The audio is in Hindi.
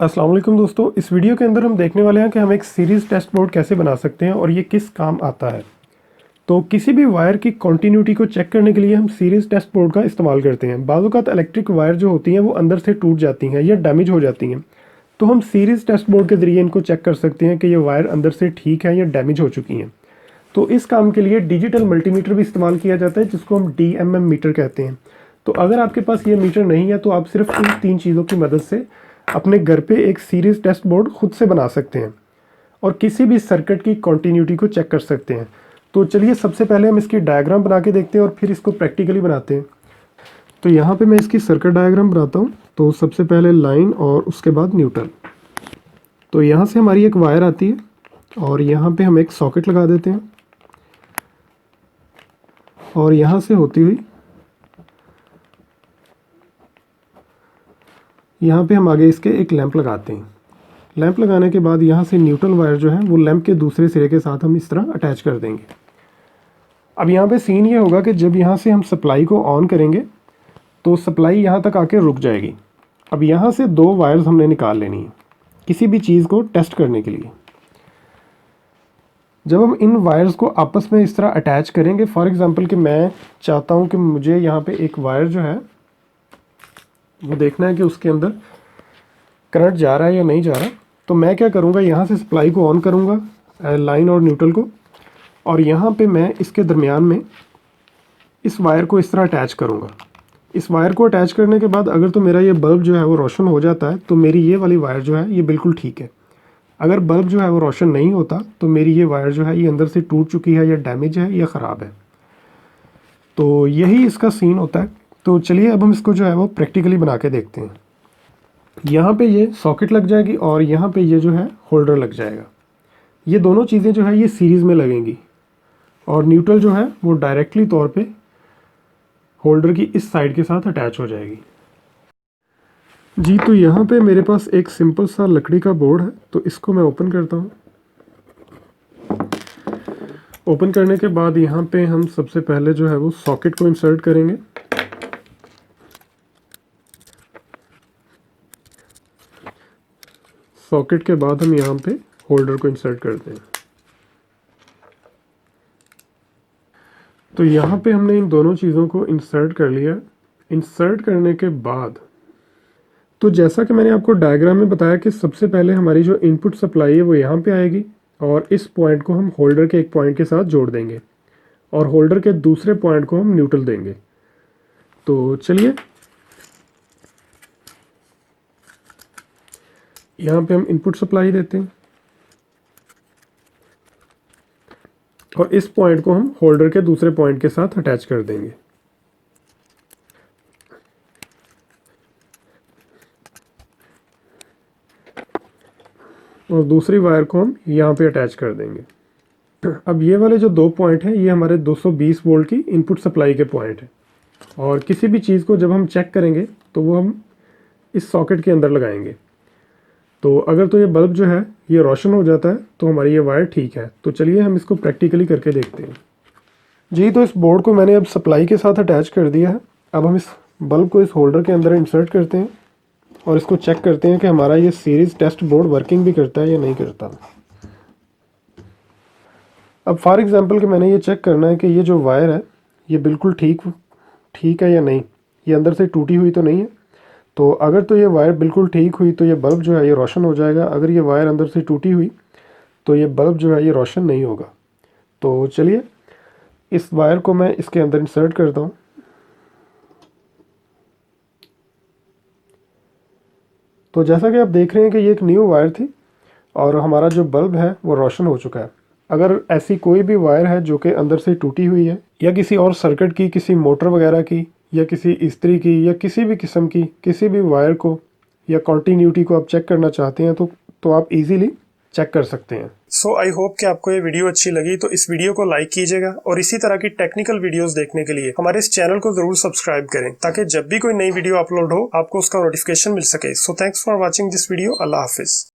अस्सलाम वालेकुम दोस्तों, इस वीडियो के अंदर हम देखने वाले हैं कि हम एक सीरीज़ टेस्ट बोर्ड कैसे बना सकते हैं और ये किस काम आता है। तो किसी भी वायर की कॉन्टीन्यूटी को चेक करने के लिए हम सीरीज़ टेस्ट बोर्ड का इस्तेमाल करते हैं। बाज़ औक़ात इलेक्ट्रिक वायर जो होती हैं वो अंदर से टूट जाती हैं या डैमेज हो जाती हैं, तो हम सीरीज़ टेस्ट बोर्ड के ज़रिए इनको चेक कर सकते हैं कि ये वायर अंदर से ठीक है या डैमेज हो चुकी हैं। तो इस काम के लिए डिजिटल मल्टीमीटर भी इस्तेमाल किया जाता है, जिसको हम DMM मीटर कहते हैं। तो अगर आपके पास ये मीटर नहीं है तो आप सिर्फ इन 3 चीज़ों की मदद से अपने घर पे एक सीरीज़ टेस्ट बोर्ड खुद से बना सकते हैं और किसी भी सर्किट की कॉन्टीन्यूटी को चेक कर सकते हैं। तो चलिए सबसे पहले हम इसकी डायग्राम बना के देखते हैं और फिर इसको प्रैक्टिकली बनाते हैं। तो यहाँ पे मैं इसकी सर्किट डायग्राम बनाता हूँ। तो सबसे पहले लाइन और उसके बाद न्यूट्रल। तो यहाँ से हमारी एक वायर आती है और यहाँ पे हम एक सॉकेट लगा देते हैं और यहाँ से होती हुई यहाँ पे हम आगे इसके एक लैंप लगाते हैं। लैंप लगाने के बाद यहाँ से न्यूट्रल वायर जो है वो लैंप के दूसरे सिरे के साथ हम इस तरह अटैच कर देंगे। अब यहाँ पे सीन ये होगा कि जब यहाँ से हम सप्लाई को ऑन करेंगे तो सप्लाई यहाँ तक आके रुक जाएगी। अब यहाँ से 2 वायर्स हमने निकाल लेनी है किसी भी चीज़ को टेस्ट करने के लिए। जब हम इन वायर्स को आपस में इस तरह अटैच करेंगे, फॉर एग्ज़ाम्पल कि मैं चाहता हूँ कि मुझे यहाँ पे एक वायर जो है वो देखना है कि उसके अंदर करंट जा रहा है या नहीं जा रहा, तो मैं क्या करूँगा, यहाँ से सप्लाई को ऑन करूँगा लाइन और न्यूट्रल को, और यहाँ पे मैं इसके दरमियान में इस वायर को इस तरह अटैच करूँगा। इस वायर को अटैच करने के बाद अगर तो मेरा ये बल्ब जो है वो रोशन हो जाता है तो मेरी ये वाली वायर जो है ये बिल्कुल ठीक है। अगर बल्ब जो है वो रोशन नहीं होता तो मेरी ये वायर जो है ये अंदर से टूट चुकी है या डैमेज है या ख़राब है। तो यही इसका सीन होता है। तो चलिए अब हम इसको जो है वो प्रैक्टिकली बना के देखते हैं। यहाँ पे ये सॉकेट लग जाएगी और यहाँ पे ये जो है होल्डर लग जाएगा। ये दोनों चीज़ें जो है ये सीरीज़ में लगेंगी और न्यूट्रल जो है वो डायरेक्टली तौर पे होल्डर की इस साइड के साथ अटैच हो जाएगी। जी, तो यहाँ पे मेरे पास एक सिंपल सा लकड़ी का बोर्ड है, तो इसको मैं ओपन करता हूँ। ओपन करने के बाद यहाँ पे हम सबसे पहले जो है वो सॉकेट को इंसर्ट करेंगे। सॉकेट के बाद हम यहाँ पे होल्डर को इंसर्ट करते हैं। तो यहाँ पे हमने इन दोनों चीज़ों को इंसर्ट कर लिया। इंसर्ट करने के बाद तो जैसा कि मैंने आपको डायग्राम में बताया कि सबसे पहले हमारी जो इनपुट सप्लाई है वो यहाँ पे आएगी और इस पॉइंट को हम होल्डर के एक पॉइंट के साथ जोड़ देंगे और होल्डर के दूसरे पॉइंट को हम न्यूट्रल देंगे। तो चलिए यहाँ पे हम इनपुट सप्लाई देते हैं और इस पॉइंट को हम होल्डर के दूसरे पॉइंट के साथ अटैच कर देंगे। और दूसरी वायर को हम यहाँ पे अटैच कर देंगे। अब ये वाले जो 2 पॉइंट हैं ये हमारे 220 वोल्ट की इनपुट सप्लाई के पॉइंट हैं और किसी भी चीज़ को जब हम चेक करेंगे तो वो हम इस सॉकेट के अंदर लगाएंगे। तो अगर तो ये बल्ब जो है ये रोशन हो जाता है तो हमारी ये वायर ठीक है। तो चलिए हम इसको प्रैक्टिकली करके देखते हैं। जी, तो इस बोर्ड को मैंने अब सप्लाई के साथ अटैच कर दिया है। अब हम इस बल्ब को इस होल्डर के अंदर इंसर्ट करते हैं और इसको चेक करते हैं कि हमारा ये सीरीज़ टेस्ट बोर्ड वर्किंग भी करता है या नहीं करता। अब फॉर एग्ज़ाम्पल कि मैंने ये चेक करना है कि ये जो वायर है ये बिल्कुल ठीक है या नहीं, ये अंदर से टूटी हुई तो नहीं है। तो अगर तो ये वायर बिल्कुल ठीक हुई तो ये बल्ब जो है ये रोशन हो जाएगा। अगर ये वायर अंदर से टूटी हुई तो ये बल्ब जो है ये रोशन नहीं होगा। तो चलिए इस वायर को मैं इसके अंदर इंसर्ट करता हूँ। तो जैसा कि आप देख रहे हैं कि ये एक न्यू वायर थी और हमारा जो बल्ब है वो रोशन हो चुका है। अगर ऐसी कोई भी वायर है जो कि अंदर से टूटी हुई है या किसी और सर्किट की, किसी मोटर वगैरह की या किसी इस्त्री की या किसी भी किस्म की किसी भी वायर को या कॉन्टीन्यूटी को आप चेक करना चाहते हैं तो आप इजीली चेक कर सकते हैं। सो आई होप कि आपको ये वीडियो अच्छी लगी, तो इस वीडियो को लाइक कीजिएगा और इसी तरह की टेक्निकल वीडियोस देखने के लिए हमारे इस चैनल को जरूर सब्सक्राइब करें ताकि जब भी कोई नई वीडियो अपलोड हो आपको उसका नोटिफिकेशन मिल सके। So thanks for watching this video. Allah Hafiz.